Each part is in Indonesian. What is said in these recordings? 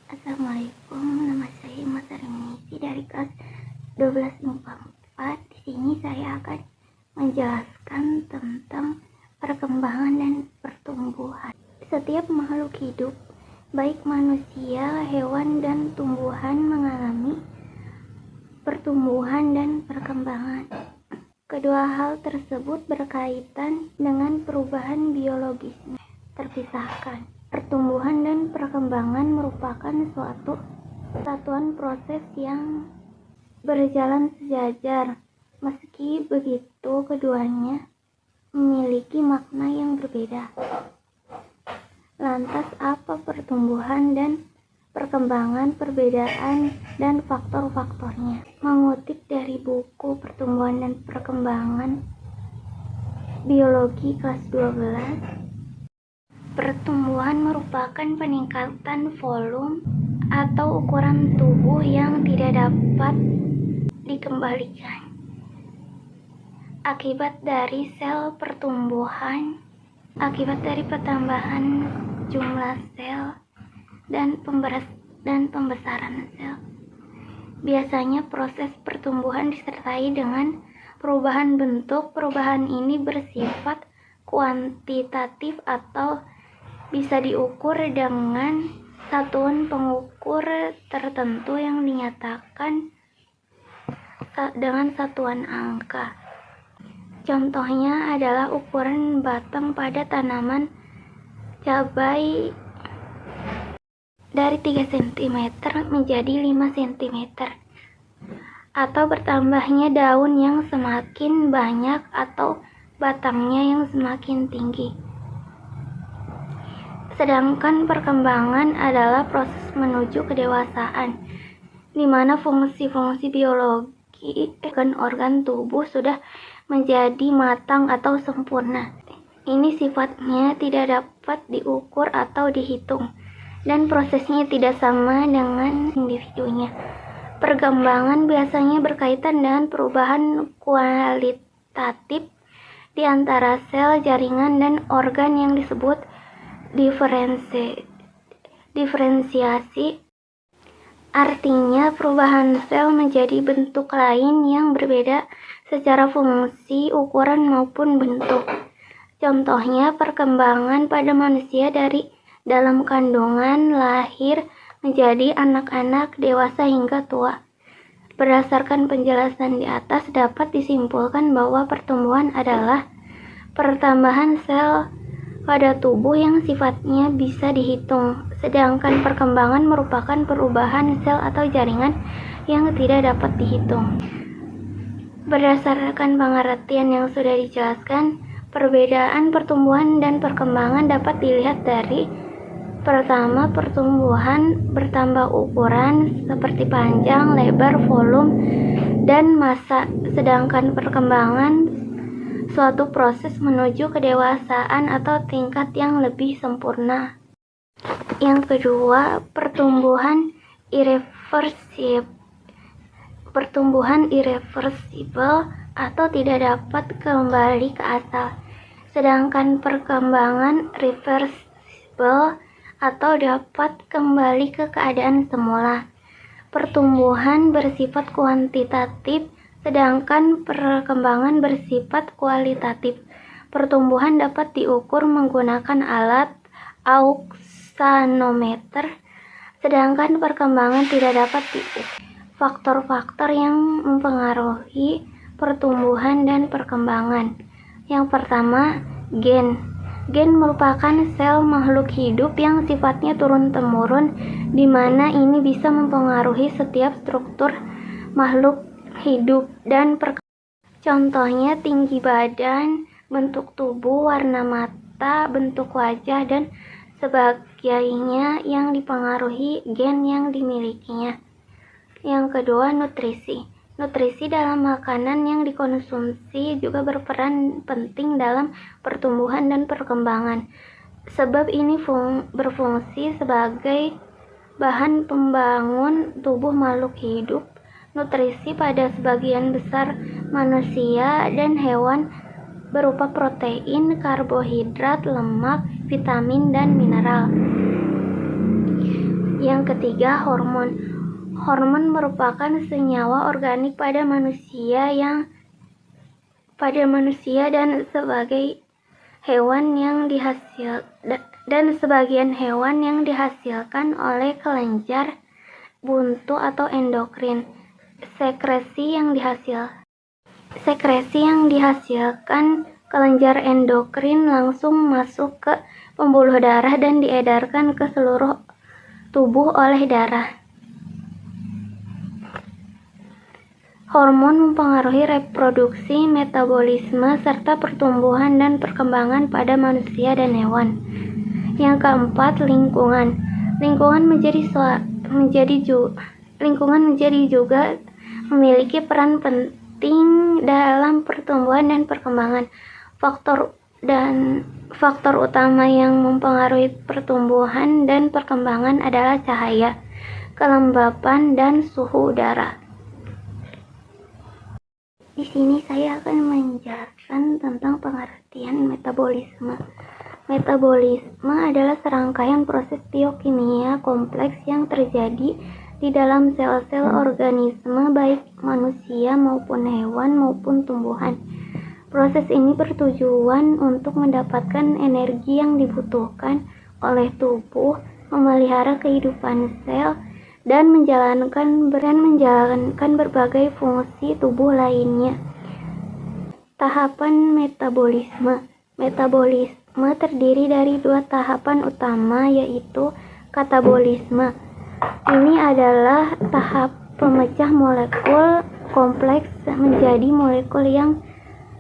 Assalamualaikum, nama saya Mas Armisi dari kelas 12 MIPA 4. Di sini saya akan menjelaskan tentang perkembangan dan pertumbuhan. Setiap makhluk hidup, baik manusia, hewan, dan tumbuhan mengalami pertumbuhan dan perkembangan. Kedua hal tersebut berkaitan dengan perubahan biologisnya terpisahkan. Pertumbuhan dan perkembangan merupakan suatu satuan proses yang berjalan sejajar. Meski begitu, keduanya memiliki makna yang berbeda. Lantas, apa pertumbuhan dan perkembangan, perbedaan, dan faktor-faktornya? Mengutip dari buku Pertumbuhan dan Perkembangan Biologi kelas 12, pertumbuhan merupakan peningkatan volume atau ukuran tubuh yang tidak dapat dikembalikan akibat dari sel pertumbuhan, akibat dari pertambahan jumlah sel dan pembesaran sel. Biasanya proses pertumbuhan disertai dengan perubahan bentuk. Perubahan ini bersifat kuantitatif atau bisa diukur dengan satuan pengukur tertentu yang dinyatakan dengan satuan angka. Contohnya adalah ukuran batang pada tanaman cabai dari 3 cm menjadi 5 cm, atau bertambahnya daun yang semakin banyak atau batangnya yang semakin tinggi. Sedangkan perkembangan adalah proses menuju kedewasaan, di mana fungsi-fungsi biologi organ tubuh sudah menjadi matang atau sempurna. Ini sifatnya tidak dapat diukur atau dihitung, dan prosesnya tidak sama dengan individunya. Perkembangan biasanya berkaitan dengan perubahan kualitatif di antara sel, jaringan, dan organ yang disebut diferensiasi. Artinya perubahan sel menjadi bentuk lain yang berbeda secara fungsi, ukuran, maupun bentuk. Contohnya perkembangan pada manusia dari dalam kandungan, lahir, menjadi anak-anak, dewasa, hingga tua. Berdasarkan penjelasan di atas, dapat disimpulkan bahwa pertumbuhan adalah pertambahan sel pada tubuh yang sifatnya bisa dihitung, sedangkan perkembangan merupakan perubahan sel atau jaringan yang tidak dapat dihitung. Berdasarkan pengertian yang sudah dijelaskan, perbedaan pertumbuhan dan perkembangan dapat dilihat dari: pertama, pertumbuhan bertambah ukuran seperti panjang, lebar, volume, dan massa, sedangkan perkembangan suatu proses menuju kedewasaan atau tingkat yang lebih sempurna. Yang kedua, pertumbuhan irreversible atau tidak dapat kembali ke asal, sedangkan perkembangan reversible atau dapat kembali ke keadaan semula. Pertumbuhan bersifat kuantitatif, sedangkan perkembangan bersifat kualitatif. Pertumbuhan dapat diukur menggunakan alat auxanometer, sedangkan perkembangan tidak dapat diukur. Faktor-faktor yang mempengaruhi pertumbuhan dan perkembangan. Yang pertama, gen. Gen merupakan sel makhluk hidup yang sifatnya turun-temurun, di mana ini bisa mempengaruhi setiap struktur makhluk hidup dan contohnya tinggi badan, bentuk tubuh, warna mata, bentuk wajah, dan sebagainya yang dipengaruhi gen yang dimilikinya. Yang kedua, nutrisi. Nutrisi dalam makanan yang dikonsumsi juga berperan penting dalam pertumbuhan dan perkembangan, sebab ini berfungsi sebagai bahan pembangun tubuh makhluk hidup. Nutrisi pada sebagian besar manusia dan hewan berupa protein, karbohidrat, lemak, vitamin, dan mineral. Yang ketiga, hormon. Hormon merupakan senyawa organik pada manusia dan sebagai hewan yang sebagian hewan yang dihasilkan oleh kelenjar buntu atau endokrin. Sekresi yang dihasilkan kelenjar endokrin langsung masuk ke pembuluh darah dan diedarkan ke seluruh tubuh oleh darah. Hormon mempengaruhi reproduksi, metabolisme, serta pertumbuhan dan perkembangan pada manusia dan hewan. Yang keempat, lingkungan. Lingkungan menjadi juga memiliki peran penting dalam pertumbuhan dan perkembangan. Faktor utama yang mempengaruhi pertumbuhan dan perkembangan adalah cahaya, kelembapan, dan suhu udara. Di sini saya akan menjelaskan tentang pengertian metabolisme. Metabolisme adalah serangkaian proses biokimia kompleks yang terjadi di dalam sel-sel organisme baik manusia maupun hewan maupun tumbuhan. Proses ini bertujuan untuk mendapatkan energi yang dibutuhkan oleh tubuh, memelihara kehidupan sel, dan menjalankan berbagai fungsi tubuh lainnya. Tahapan metabolisme. Metabolisme terdiri dari 2 tahapan utama, yaitu katabolisme. Ini adalah tahap pemecah molekul kompleks menjadi molekul yang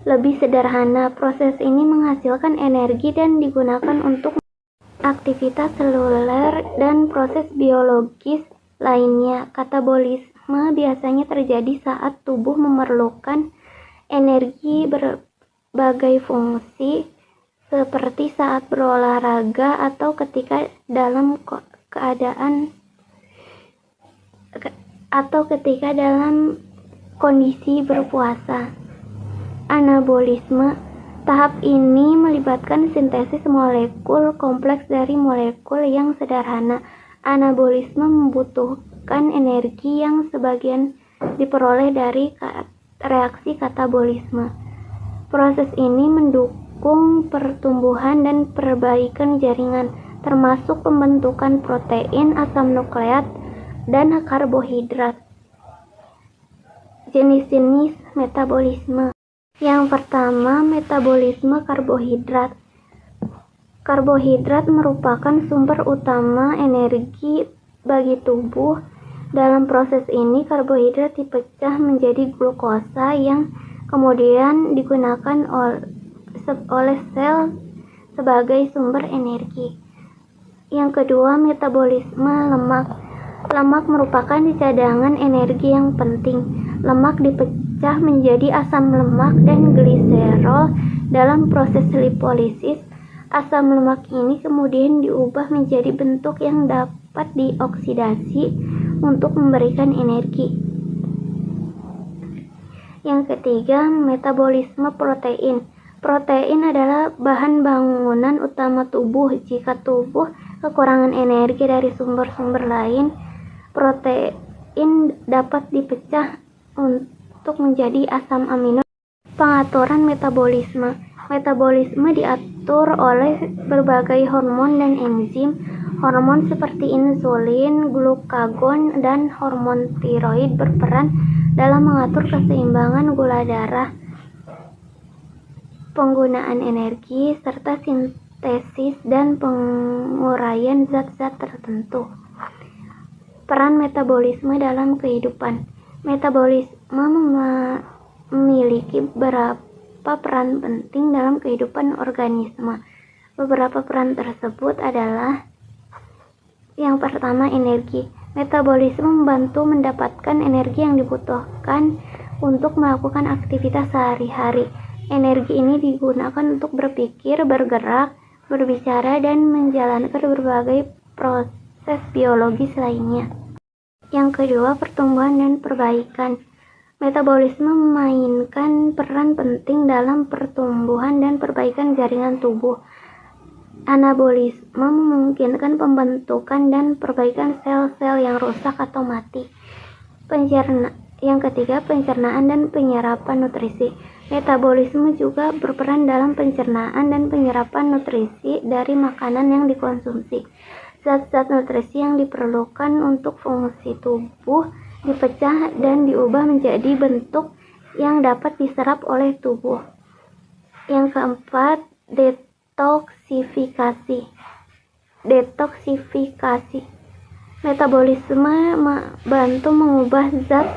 lebih sederhana. Proses ini menghasilkan energi dan digunakan untuk aktivitas seluler dan proses biologis lainnya. Katabolisme biasanya terjadi saat tubuh memerlukan energi berbagai fungsi, seperti saat berolahraga atau ketika dalam kondisi berpuasa. Anabolisme. Tahap ini melibatkan sintesis molekul kompleks dari molekul yang sederhana. Anabolisme membutuhkan energi yang sebagian diperoleh dari reaksi katabolisme. Proses ini mendukung pertumbuhan dan perbaikan jaringan, termasuk pembentukan protein, asam nukleat, dan karbohidrat. Jenis-jenis metabolisme. Yang pertama, metabolisme karbohidrat. Karbohidrat merupakan sumber utama energi bagi tubuh. Dalam proses ini, karbohidrat dipecah menjadi glukosa yang kemudian digunakan oleh sel sebagai sumber energi. Yang kedua, metabolisme lemak. Lemak merupakan cadangan energi yang penting. Lemak dipecah menjadi asam lemak dan gliserol dalam proses lipolisis. Asam lemak ini kemudian diubah menjadi bentuk yang dapat dioksidasi untuk memberikan energi. Yang ketiga, metabolisme protein. Protein adalah bahan bangunan utama tubuh. Jika tubuh kekurangan energi dari sumber-sumber lain, protein dapat dipecah untuk menjadi asam amino. Pengaturan metabolisme. Metabolisme diatur oleh berbagai hormon dan enzim. Hormon seperti insulin, glukagon, dan hormon tiroid berperan dalam mengatur keseimbangan gula darah, penggunaan energi, serta sintesis dan penguraian zat-zat tertentu. Peran metabolisme dalam kehidupan. Metabolisme memiliki beberapa peran penting dalam kehidupan organisme. Beberapa peran tersebut adalah: yang pertama, energi. Metabolisme membantu mendapatkan energi yang dibutuhkan untuk melakukan aktivitas sehari-hari. Energi ini digunakan untuk berpikir, bergerak, berbicara, dan menjalankan berbagai proses biologis lainnya. Yang kedua, pertumbuhan dan perbaikan. Metabolisme memainkan peran penting dalam pertumbuhan dan perbaikan jaringan tubuh. Anabolisme memungkinkan pembentukan dan perbaikan sel-sel yang rusak atau mati. Yang ketiga, pencernaan dan penyerapan nutrisi. Metabolisme juga berperan dalam pencernaan dan penyerapan nutrisi dari makanan yang dikonsumsi. Zat-zat nutrisi yang diperlukan untuk fungsi tubuh dipecah dan diubah menjadi bentuk yang dapat diserap oleh tubuh. Yang keempat, detoksifikasi. Metabolisme membantu mengubah zat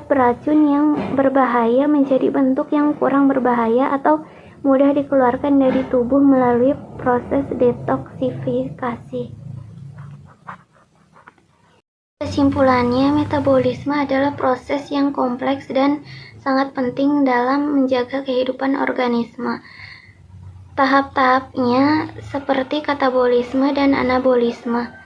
beracun yang berbahaya menjadi bentuk yang kurang berbahaya atau mudah dikeluarkan dari tubuh melalui proses detoksifikasi. Kesimpulannya, metabolisme adalah proses yang kompleks dan sangat penting dalam menjaga kehidupan organisme. Tahap-tahapnya seperti katabolisme dan anabolisme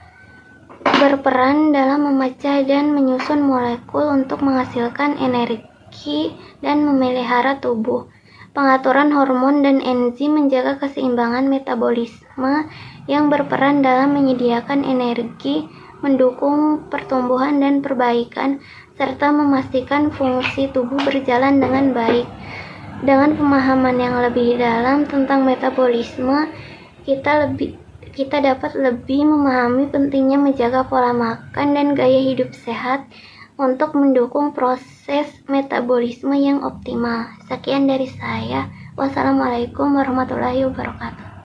berperan dalam memecah dan menyusun molekul untuk menghasilkan energi dan memelihara tubuh. Pengaturan hormon dan enzim menjaga keseimbangan metabolisme yang berperan dalam menyediakan energi, mendukung pertumbuhan dan perbaikan, serta memastikan fungsi tubuh berjalan dengan baik. Dengan pemahaman yang lebih dalam tentang metabolisme, kita dapat lebih memahami pentingnya menjaga pola makan dan gaya hidup sehat untuk mendukung proses metabolisme yang optimal. Sekian dari saya. Wassalamualaikum warahmatullahi wabarakatuh.